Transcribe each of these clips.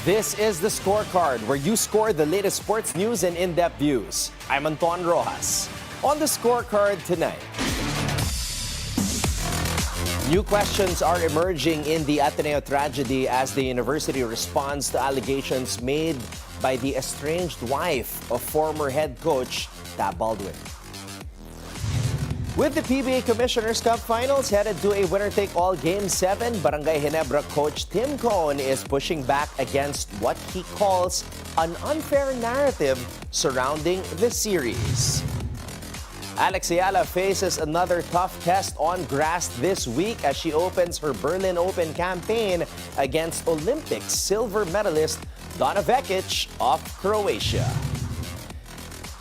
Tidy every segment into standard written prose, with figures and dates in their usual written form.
This is the Scorecard, where you score the latest sports news and in-depth views. I'm Anton Roxas. On the Scorecard tonight, new questions are emerging in the Ateneo tragedy as the university responds to allegations made by the estranged wife of former head coach Tab Baldwin. With the PBA Commissioner's Cup Finals headed to a winner-take-all Game 7, Barangay Ginebra coach Tim Cohn is pushing back against what he calls an unfair narrative surrounding the series. Eala faces another tough test on grass this week as she opens her Berlin Open campaign against Olympics silver medalist Donna Vekic of Croatia.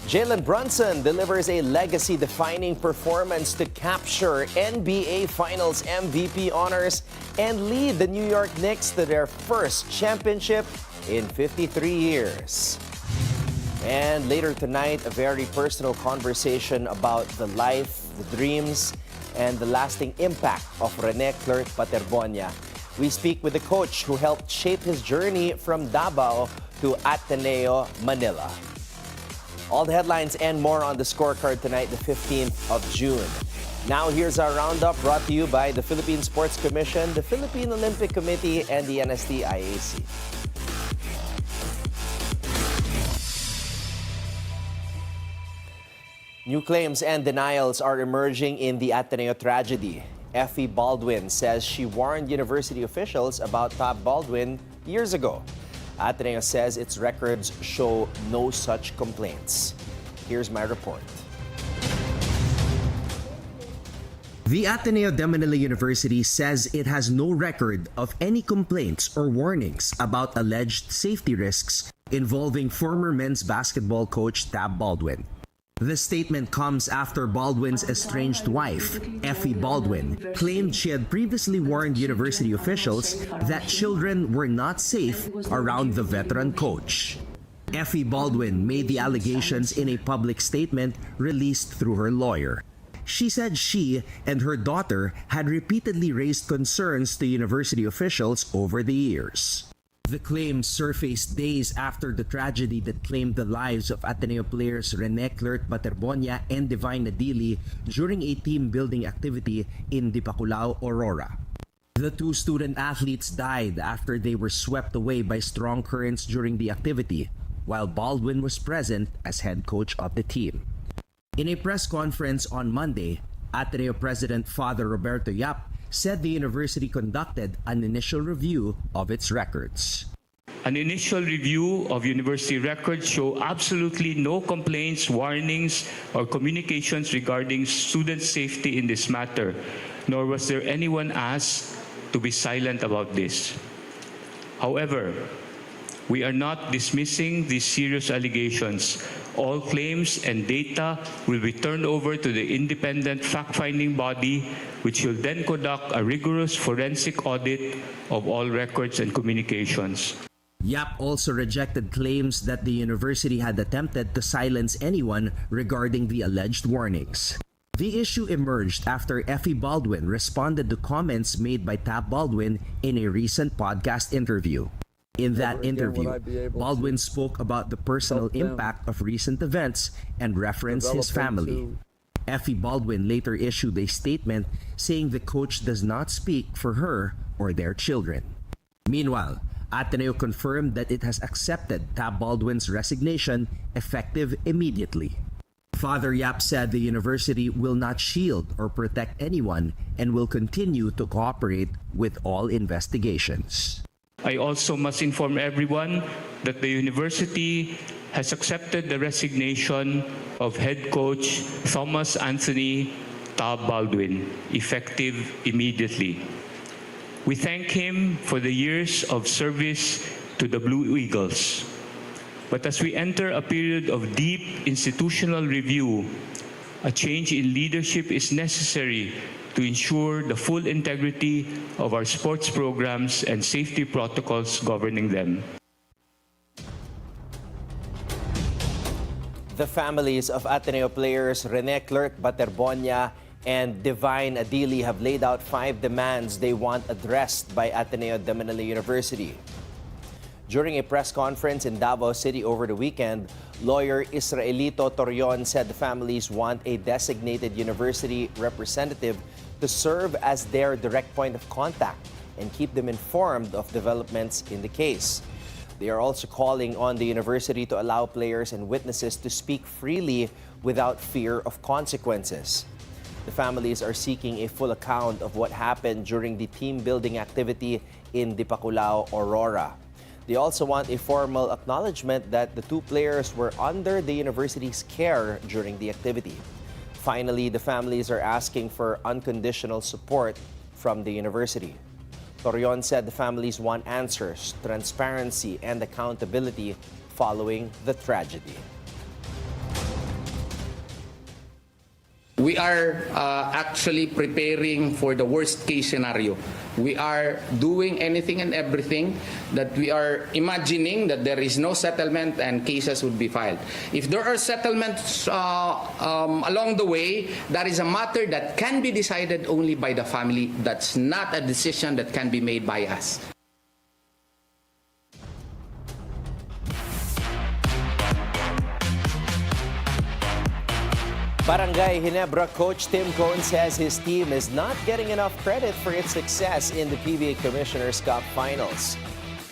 Jalen Brunson delivers a legacy-defining performance to capture NBA Finals MVP honors and lead the New York Knicks to their first championship in 53 years. And later tonight, a very personal conversation about the life, the dreams, and the lasting impact of Rene Clert Baterbonia. We speak with the coach who helped shape his journey from Davao to Ateneo Manila. All the headlines and more on the Scorecard tonight, the 15th of June. Now here's our roundup brought to you by the Philippine Sports Commission, the Philippine Olympic Committee, and the NST-IAC. New claims and denials are emerging in the Ateneo tragedy. Effie Baldwin says she warned university officials about Tab Baldwin years ago. Ateneo says its records show no such complaints. Here's my report. The Ateneo Manila University says it has no record of any complaints or warnings about alleged safety risks involving former men's basketball coach Tab Baldwin. The statement comes after Baldwin's estranged wife, Effie Baldwin, claimed she had previously warned university officials that children were not safe around the veteran coach. Effie Baldwin made the allegations in a public statement released through her lawyer. She said she and her daughter had repeatedly raised concerns to university officials over the years. The claims surfaced days after the tragedy that claimed the lives of Ateneo players Rene Clert Baterbonia and Divine Nadili during a team-building activity in Dipaculao, Aurora. The two student athletes died after they were swept away by strong currents during the activity, while Baldwin was present as head coach of the team. In a press conference on Monday, Ateneo President Father Roberto Yap said the university conducted an initial review of its records. An initial review of university records show absolutely no complaints, warnings, or communications regarding student safety in this matter, nor was there anyone asked to be silent about this. However, we are not dismissing these serious allegations. All claims and data will be turned over to the independent fact-finding body, which will then conduct a rigorous forensic audit of all records and communications. Yap also rejected claims that the university had attempted to silence anyone regarding the alleged warnings. The issue emerged after Effie Baldwin responded to comments made by Tab Baldwin in a recent podcast interview. In that interview, Baldwin spoke about the personal impact of recent events and referenced his family. Effie Baldwin later issued a statement saying the coach does not speak for her or their children. Meanwhile, Ateneo confirmed that it has accepted Tab Baldwin's resignation effective immediately. Father Yap said the university will not shield or protect anyone and will continue to cooperate with all investigations. I also must inform everyone that the university has accepted the resignation of head coach Thomas Anthony Tab Baldwin, effective immediately. We thank him for the years of service to the Blue Eagles. But as we enter a period of deep institutional review, a change in leadership is necessary to ensure the full integrity of our sports programs and safety protocols governing them. The families of Ateneo players Rene Clert Baterbonia and Divine Nadili have laid out 5 demands they want addressed by Ateneo Manila University. During a press conference in Davao City over the weekend, lawyer Israelito Torion said the families want a designated university representative to serve as their direct point of contact and keep them informed of developments in the case. They are also calling on the university to allow players and witnesses to speak freely without fear of consequences. The families are seeking a full account of what happened during the team-building activity in Dipaculao, Aurora. They also want a formal acknowledgement that the two players were under the university's care during the activity. Finally, the families are asking for unconditional support from the university. Torion said the families want answers, transparency, and accountability following the tragedy. We are actually preparing for the worst case scenario. We are doing anything and everything that we are imagining that there is no settlement and cases would be filed. If there are settlements along the way, that is a matter that can be decided only by the family. That's not a decision that can be made by us. Barangay Ginebra coach Tim Cone says his team is not getting enough credit for its success in the PBA Commissioner's Cup Finals.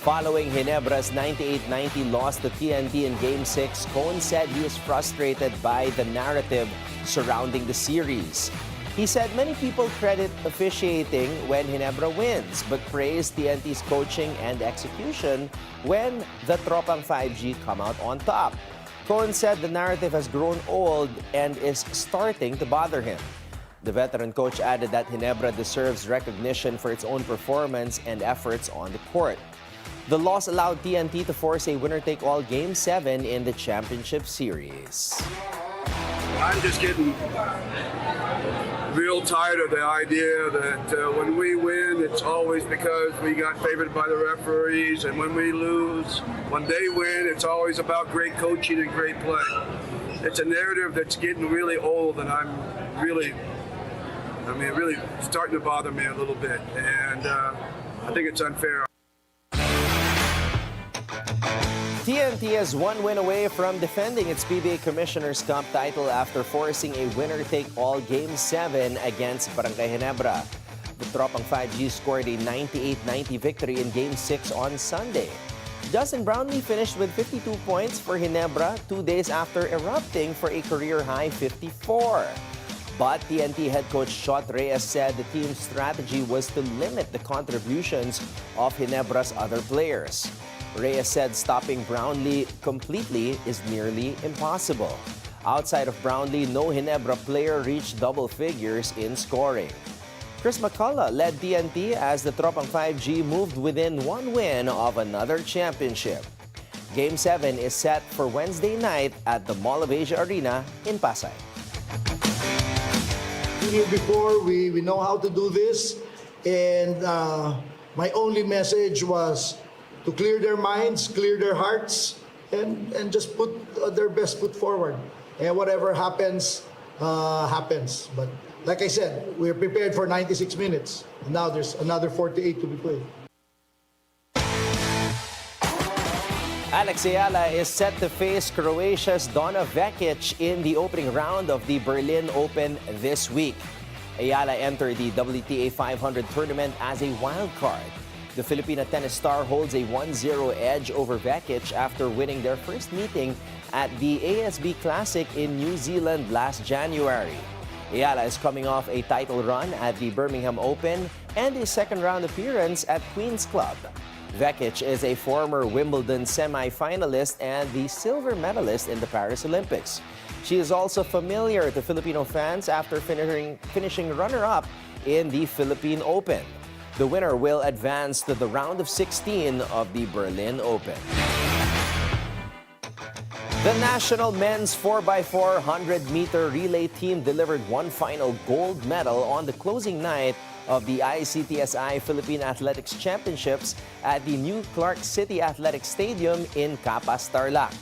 Following Ginebra's 98-90 loss to TNT in Game 6, Cone said he is frustrated by the narrative surrounding the series. He said many people credit officiating when Ginebra wins, but praise TNT's coaching and execution when the Tropang 5G come out on top. Cone said the narrative has grown old and is starting to bother him. The veteran coach added that Ginebra deserves recognition for its own performance and efforts on the court. The loss allowed TNT to force a winner-take-all Game 7 in the championship series. I'm just getting real tired of the idea that when we win, it's always because we got favored by the referees, and when we lose, when they win, it's always about great coaching and great play. It's a narrative that's getting really old, and I'm really starting to bother me a little bit, and I think it's unfair. TNT is one win away from defending its PBA Commissioner's Cup title after forcing a winner-take-all Game 7 against Barangay Ginebra. The Tropang 5G scored a 98-90 victory in Game 6 on Sunday. Justin Brownlee finished with 52 points for Ginebra 2 days after erupting for a career-high 54. But TNT head coach Shot Reyes said the team's strategy was to limit the contributions of Ginebra's other players. Reyes said stopping Brownlee completely is nearly impossible. Outside of Brownlee, no Ginebra player reached double figures in scoring. Chris McCullough led TNT as the Tropang 5G moved within one win of another championship. Game 7 is set for Wednesday night at the Mall of Asia Arena in Pasay. Before, we know how to do this, and my only message was to clear their minds, clear their hearts, and just put their best foot forward. And whatever happens, happens. But like I said, we're prepared for 96 minutes. Now there's another 48 to be played. Alex Eala is set to face Croatia's Donna Vekic in the opening round of the Berlin Open this week. Eala entered the WTA 500 tournament as a wild card. The Filipina tennis star holds a 1-0 edge over Vekic after winning their first meeting at the ASB Classic in New Zealand last January. Eala is coming off a title run at the Birmingham Open and a second-round appearance at Queen's Club. Vekic is a former Wimbledon semi-finalist and the silver medalist in the Paris Olympics. She is also familiar to Filipino fans after finishing runner-up in the Philippine Open. The winner will advance to the round of 16 of the Berlin Open. The national men's 4x4 100-meter relay team delivered one final gold medal on the closing night of the ICTSI Philippine Athletics Championships at the new Clark City Athletic Stadium in Capas, Tarlac.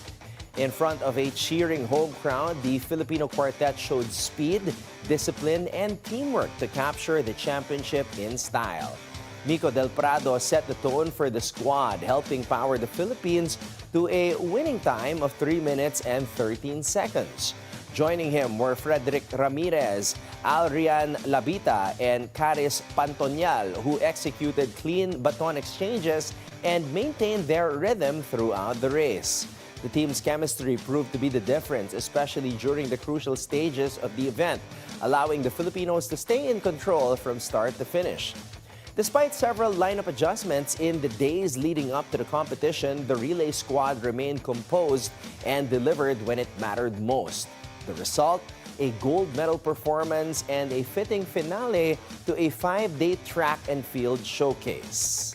In front of a cheering home crowd, the Filipino quartet showed speed, discipline, and teamwork to capture the championship in style. Mico Del Prado set the tone for the squad, helping power the Philippines to a winning time of 3 minutes and 13 seconds. Joining him were Frederick Ramirez, Alrian Labita, and Caris Pantonial, who executed clean baton exchanges and maintained their rhythm throughout the race. The team's chemistry proved to be the difference, especially during the crucial stages of the event, allowing the Filipinos to stay in control from start to finish. Despite several lineup adjustments in the days leading up to the competition, the relay squad remained composed and delivered when it mattered most. The result, a gold medal performance and a fitting finale to a 5-day track and field showcase.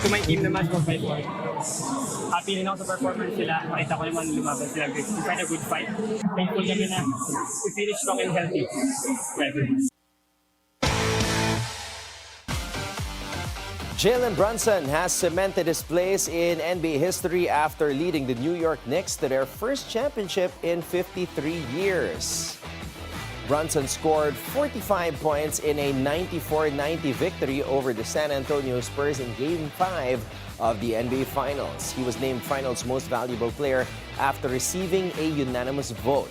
To my team naman, for 5 points. Happy rin ako sa performance nila. Makita ko naman lumaban sila. We fight a good fight. Thankful kami na we finish strong and healthy. Jalen Brunson has cemented his place in NBA history after leading the New York Knicks to their first championship in 53 years. Brunson scored 45 points in a 94-90 victory over the San Antonio Spurs in Game 5 of the NBA Finals. He was named Finals Most Valuable Player after receiving a unanimous vote.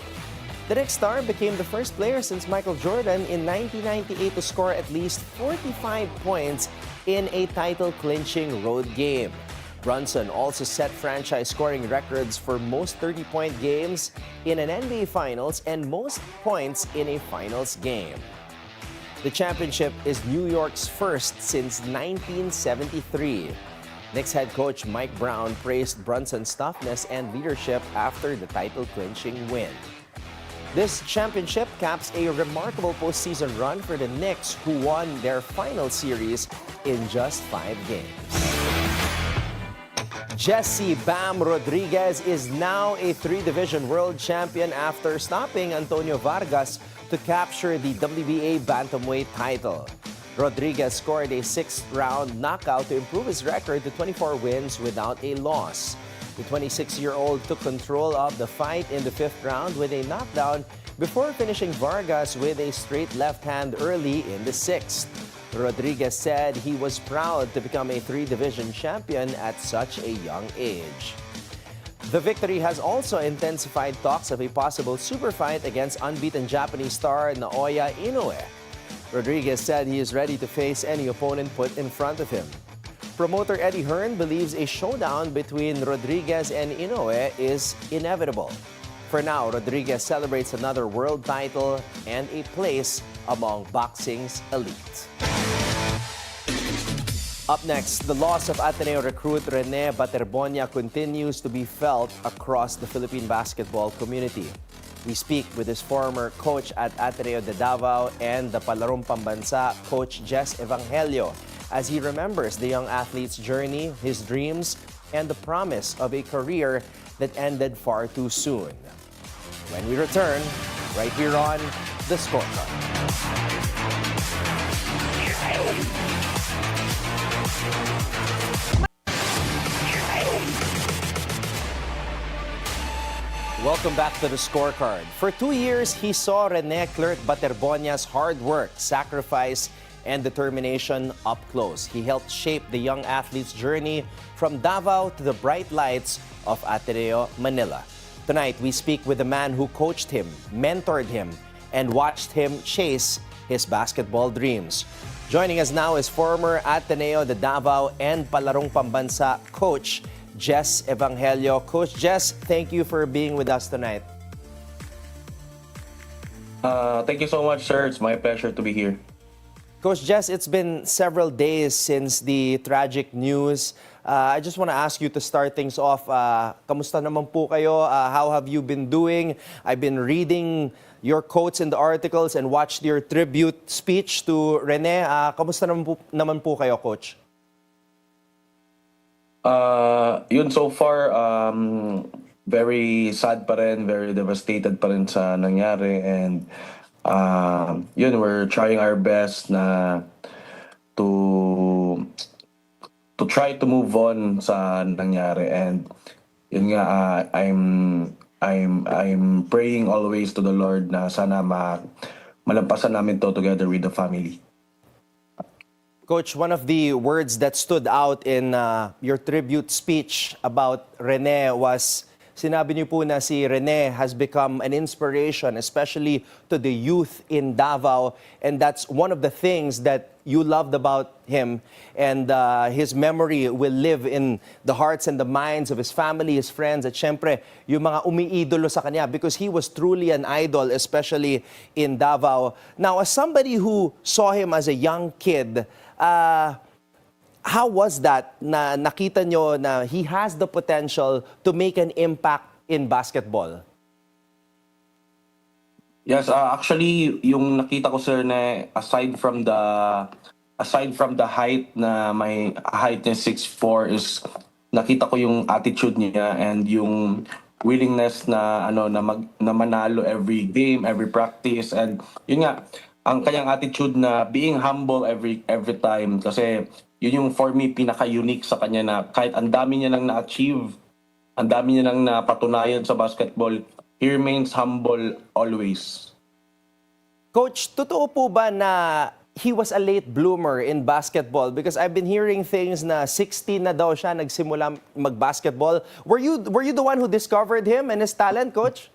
The Knicks star became the first player since Michael Jordan in 1998 to score at least 45 points in a title-clinching road game. Brunson also set franchise scoring records for most 30-point games in an NBA Finals and most points in a Finals game. The championship is New York's first since 1973. Knicks head coach Mike Brown praised Brunson's toughness and leadership after the title-clinching win. This championship caps a remarkable postseason run for the Knicks, who won their final series in just 5 games. Jesse Bam Rodriguez is now a 3-division world champion after stopping Antonio Vargas to capture the WBA bantamweight title. Rodriguez scored a 6th-round knockout to improve his record to 24 wins without a loss. The 26-year-old took control of the fight in the 5th round with a knockdown before finishing Vargas with a straight left hand early in the 6th. Rodriguez said he was proud to become a 3-division champion at such a young age. The victory has also intensified talks of a possible super fight against unbeaten Japanese star Naoya Inoue. Rodriguez said he is ready to face any opponent put in front of him. Promoter Eddie Hearn believes a showdown between Rodriguez and Inoue is inevitable. For now, Rodriguez celebrates another world title and a place among boxing's elite. Up next, the loss of Ateneo recruit Rene Baterbonia continues to be felt across the Philippine basketball community. We speak with his former coach at Ateneo de Davao and the Palarong Pambansa coach Jess Evangelio as he remembers the young athlete's journey, his dreams, and the promise of a career that ended far too soon. When we return, right here on The Scorecard. Welcome back to The Scorecard. For 2 years, he saw Rene Clert Baterbonia's hard work, sacrifice, and determination up close. He helped shape the young athlete's journey from Davao to the bright lights of Ateneo Manila. Tonight, we speak with the man who coached him, mentored him, and watched him chase his basketball dreams. Joining us now is former Ateneo de Davao and Palarong Pambansa coach Jess Evangelio. Coach Jess, thank you for being with us tonight. Thank you so much, sir. It's my pleasure to be here. Coach Jess, it's been several days since the tragic news. I just want to ask you to start things off. Kamusta naman po kayo? How have you been doing? I've been reading your quotes in the articles and watched your tribute speech to Rene. Kamusta naman po kayo, Coach? Yun so far, very sad pa rin, very devastated pa rin sa nangyari, and yun, we're trying our best na to try to move on sa nangyari, and yun nga, I'm praying always to the Lord na sana malampasan namin to together with the family. Coach, one of the words that stood out in your tribute speech about Rene was, sinabi niyo po na si Rene has become an inspiration, especially to the youth in Davao. And that's one of the things that you loved about him. And his memory will live in the hearts and the minds of his family, his friends, at syempre, yung mga umiidolo sa kanya because he was truly an idol, especially in Davao. Now, as somebody who saw him as a young kid, how was that na nakita nyo na he has the potential to make an impact in basketball? Yes, actually, yung nakita ko sir na aside from the height na may height niya 6'4" is nakita ko yung attitude niya and yung willingness na na manalo every game, every practice, and yun nga ang kanyang attitude na being humble every time, kasi yun yung for me pinaka-unique sa kanya na kahit ang dami niya nang na-achieve, ang dami niya nang napatunayan sa basketball, he remains humble always. Coach, totoo po ba na he was a late bloomer in basketball? Because I've been hearing things na 16 na daw siya nagsimula mag-basketball. Were you the one who discovered him and his talent, Coach?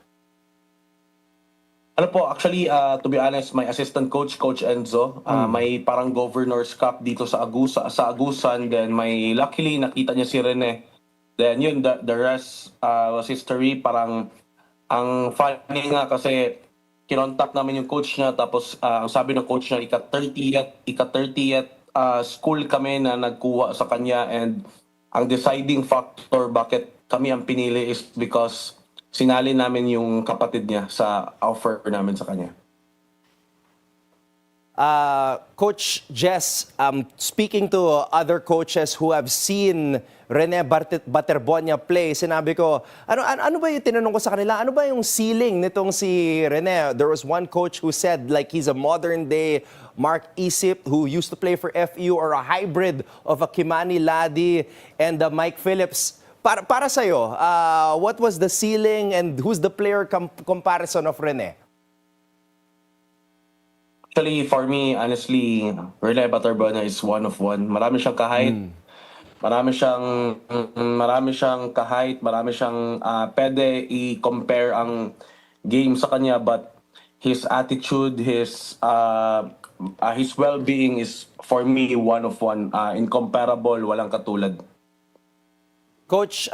Ano po, actually, to be honest, my assistant coach, Coach Enzo, may parang Governor's Cup dito sa Agusan, then may luckily nakita niya si Rene. Then yun, the rest was history. Parang ang funny nga kasi kinontak namin yung coach niya, tapos ang sabi ng coach niya, ika-30th school kami na nagkuha sa kanya, and ang deciding factor bakit kami ang pinili is because sinali namin yung kapatid niya sa offer namin sa kanya. Coach Jess, speaking to other coaches who have seen Rene Baterbonia play, sinabi ko, ano ba yung tinanong ko sa kanila? Ano ba yung ceiling nitong si Rene? There was one coach who said like he's a modern day Mark Isip who used to play for FU, or a hybrid of a Kimani Ladi and Mike Phillips. Para sa'yo, what was the ceiling and who's the player comparison of Rene? Actually, for me, honestly, Rene Baterbonia is one of one. Marami siyang kahit, marami siyang kahit, marami siyang pwede i-compare ang game sa kanya, but his attitude, his well-being is for me one of one, incomparable, walang katulad. Coach,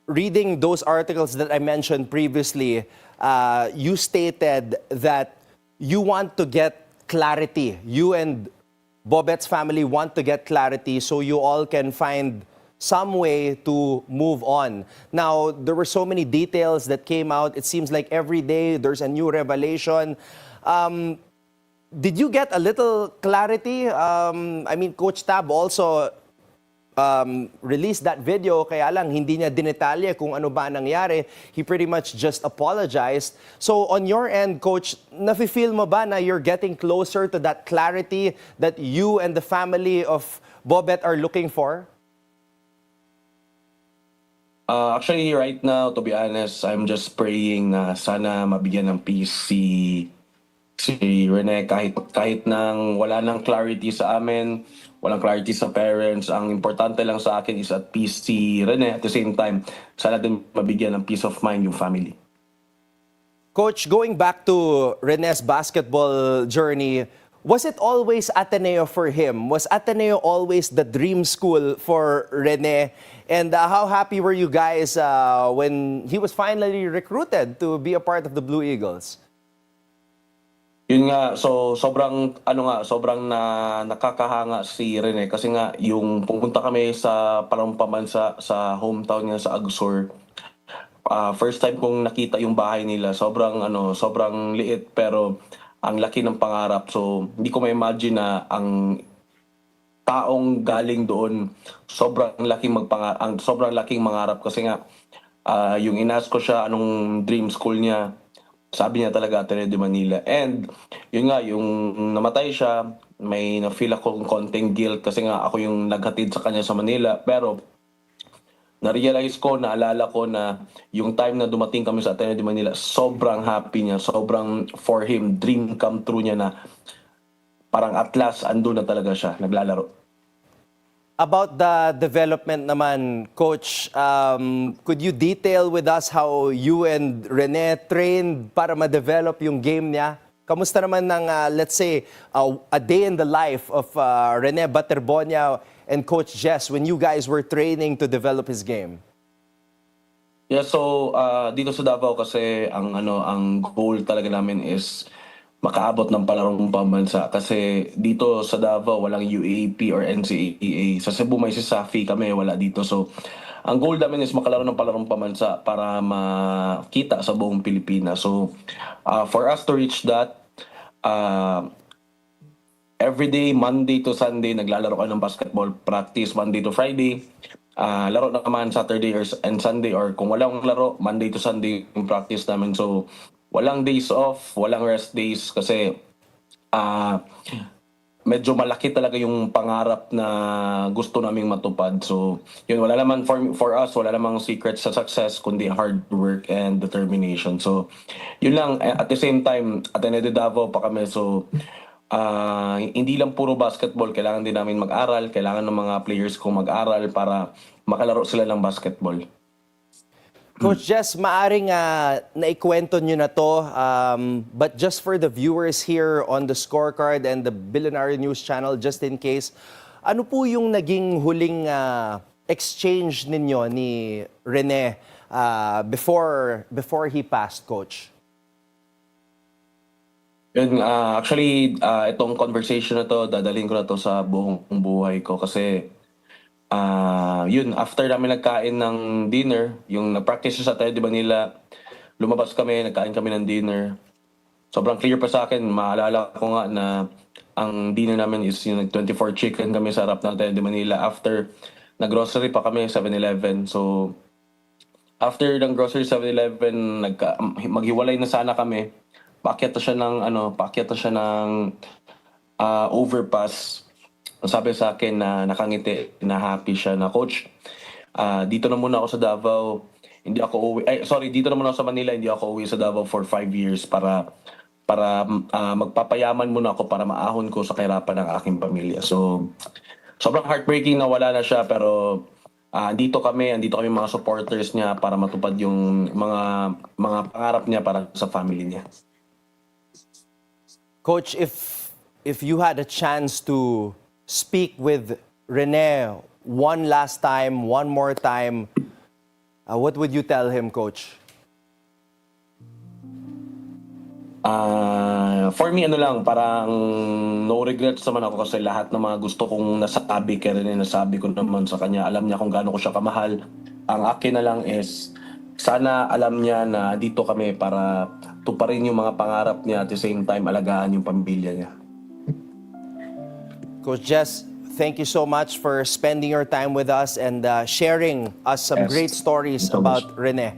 reading those articles that I mentioned previously, you stated that you want to get clarity. You and Bobet's family want to get clarity so you all can find some way to move on. Now, there were so many details that came out. It seems like every day there's a new revelation. Did you get a little clarity? I mean, Coach Tab also released that video, kaya lang hindi niya dinetalye kung ano ba nangyari. He pretty much just apologized. So on your end, Coach, nafe-feel mo ba na you're getting closer to that clarity that you and the family of Bobet are looking for? Actually, right now, to be honest, I'm just praying na sana mabigyan ng peace si Rene, kahit nang wala nang clarity sa amin, walang clarity sa parents, ang importante lang sa akin is at peace si Rene. At the same time, sana din mabigyan ng peace of mind yung family. Coach, going back to Rene's basketball journey, was it always Ateneo for him? Was Ateneo always the dream school for Rene? And how happy were you guys when he was finally recruited to be a part of the Blue Eagles? Yun nga, so sobrang nakakahanga si Rene kasi nga yung pumunta kami sa parang pamansa sa hometown niya sa Agsur. First time kong nakita yung bahay nila, sobrang liit pero ang laki ng pangarap. So hindi ko ma-imagine na ang taong galing doon sobrang laking mangarap kasi nga yung inas ko siya anong dream school niya. Sabi niya talaga Ateneo Manila. And yun nga, yung namatay siya, may na-feel akong konting guilt kasi nga ako yung naghatid sa kanya sa Manila. Pero na-realize ko, naalala ko na yung time na dumating kami sa Ateneo Manila, sobrang happy niya, sobrang for him, dream come true niya na parang at last andun na talaga siya, naglalaro. About the development naman, Coach, could you detail with us how you and Rene trained para ma-develop yung game niya? Kamusta naman ng, let's say, a day in the life of Rene Baterbonia and Coach Jess when you guys were training to develop his game? Yeah, so dito sa Davao kasi ang goal talaga namin is makaabot ng palarong pambansa kasi dito sa Davao walang UAAP or NCAA. Sa Cebu may Safi, kami wala dito. So ang goal namin is makalaro ng palarong pambansa para makita sa buong Pilipinas. So for us to reach that, every day, Monday to Sunday, naglalaro kami ng basketball practice Monday to Friday. Laro naman Saturday and Sunday, or kung walang laro, Monday to Sunday yung practice namin. So walang days off, walang rest days kasi medyo malaki talaga yung pangarap na gusto naming matupad. So yun, wala naman for us, wala namang secret sa success kundi hard work and determination. So yun lang, at the same time, Ateneo de Davao pa kami. So hindi lang puro basketball, kailangan din namin mag-aral, kailangan ng mga players ko mag-aral para makalaro sila ng basketball. Coach Jess, maaring naikwento nyo na to, but just for the viewers here on the Scorecard and the Bilyonaryo News Channel, just in case, ano po yung naging huling exchange ninyo ni Rene before he passed, Coach? Yun, actually, itong conversation na to, dadalhin ko na to sa buong buhay ko kasi yun, after namin nagkain ng dinner, yung nag-practice sa Tab Manila, lumabas kami, nagkain kami ng dinner. Sobrang clear pa sa akin, maalala ko nga na ang dinner namin is yung 24 chicken kami sa harap ng Tab Manila. After, nag-grocery pa kami, 7-Eleven. So, after ng grocery 7-Eleven, maghiwalay na sana kami. Paakyat na siya ng overpass. Sabi sa akin na nakangiti, na happy siya na, Coach, dito na muna ako sa Davao. Dito na muna ako sa Manila, hindi ako uwi sa Davao for 5 years para magpapayaman muna ako para maahon ko sa kahirapan ng aking pamilya. So, sobrang heartbreaking na wala na siya, pero andito kami mga supporters niya para matupad yung mga pangarap niya para sa family niya. Coach, if you had a chance to speak with Rene one last time, one more time, what would you tell him, Coach? For me, parang no regrets naman ako kasi lahat ng mga gusto kong nasabi kay Rene, nasabi ko naman sa kanya. Alam niya kung gaano ko siya kamahal. Ang akin na lang is, sana alam niya na dito kami para tuparin yung mga pangarap niya at the same time alagaan yung pamilya niya. Coach Jess, thank you so much for spending your time with us and sharing us some great stories about Rene.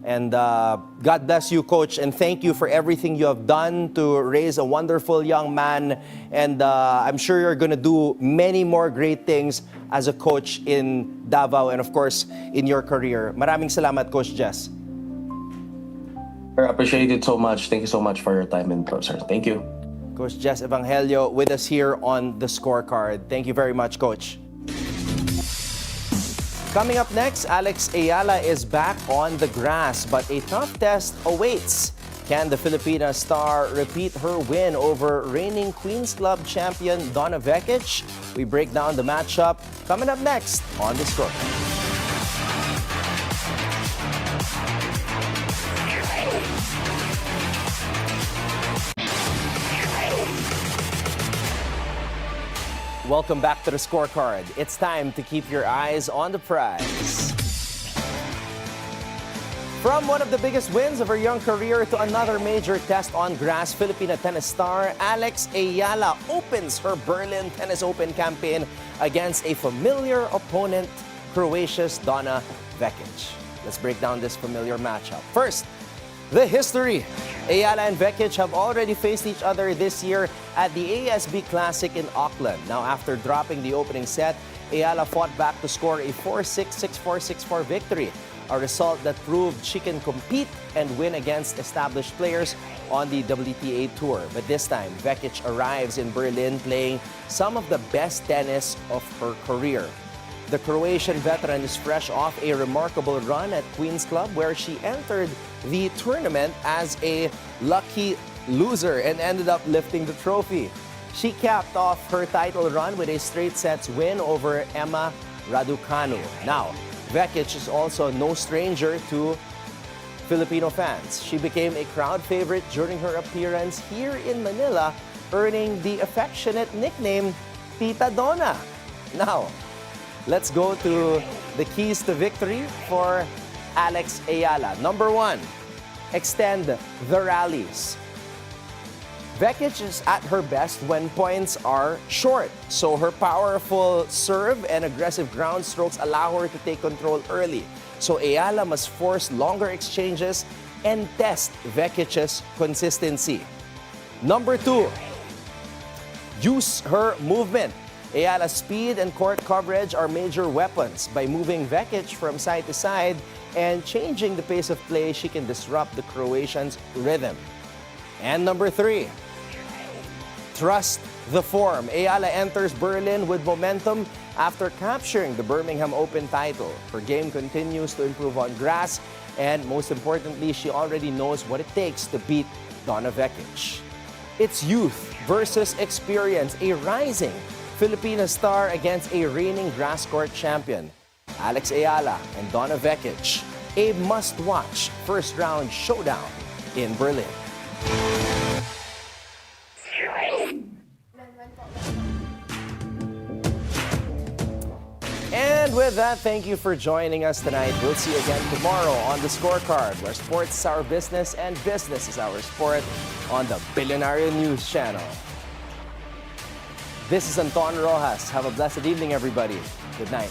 And God bless you, Coach, and thank you for everything you have done to raise a wonderful young man. And I'm sure you're going to do many more great things as a coach in Davao and, of course, in your career. Maraming salamat, Coach Jess. I appreciate it so much. Thank you so much for your time and sir. Thank you. Coach Jess Evangelio with us here on the Scorecard. Thank you very much, Coach. Coming up next, Eala is back on the grass, but a tough test awaits. Can the Filipina star repeat her win over reigning Queens Club champion Donna Vekic? We break down the matchup coming up next on the Scorecard. Welcome back to the Scorecard. It's time to keep your eyes on the prize. From one of the biggest wins of her young career to another major test on grass, Filipina tennis star Eala opens her Berlin Tennis Open campaign against a familiar opponent, Croatia's Donna Vekic. Let's break down this familiar matchup. First, the history. Eala and Vekic have already faced each other this year at the ASB Classic in Auckland. Now, after dropping the opening set, Eala fought back to score a 4-6, 6-4, 6-4 victory. a result that proved she can compete and win against established players on the WTA Tour. But this time, Vekic arrives in Berlin playing some of the best tennis of her career. The Croatian veteran is fresh off a remarkable run at Queen's Club, where she entered the tournament as a lucky loser and ended up lifting the trophy. She capped off her title run with a straight sets win over Emma Raducanu. Now, Vekic is also no stranger to Filipino fans. She became a crowd favorite during her appearance here in Manila, earning the affectionate nickname Tita Donna. Now, let's go to the keys to victory for Alex Eala. Number 1, extend the rallies. Vekic is at her best when points are short, so her powerful serve and aggressive ground strokes allow her to take control early. So Eala must force longer exchanges and test Vekic's consistency. Number 2, use her movement. Eala's speed and court coverage are major weapons. By moving Vekic from side to side and changing the pace of play, she can disrupt the Croatians' rhythm. And number 3, trust the form. Eala enters Berlin with momentum after capturing the Birmingham Open title. Her game continues to improve on grass, and most importantly, she already knows what it takes to beat Donna Vekic. It's youth versus experience, a rising Filipina star against a reigning grass court champion. Alex Eala and Donna Vekic, a must-watch first-round showdown in Berlin. And with that, thank you for joining us tonight. We'll see you again tomorrow on The Scorecard, where sports is our business and business is our sport, on the Bilyonaryo News Channel. This is Anton Roxas. Have a blessed evening, everybody. Good night.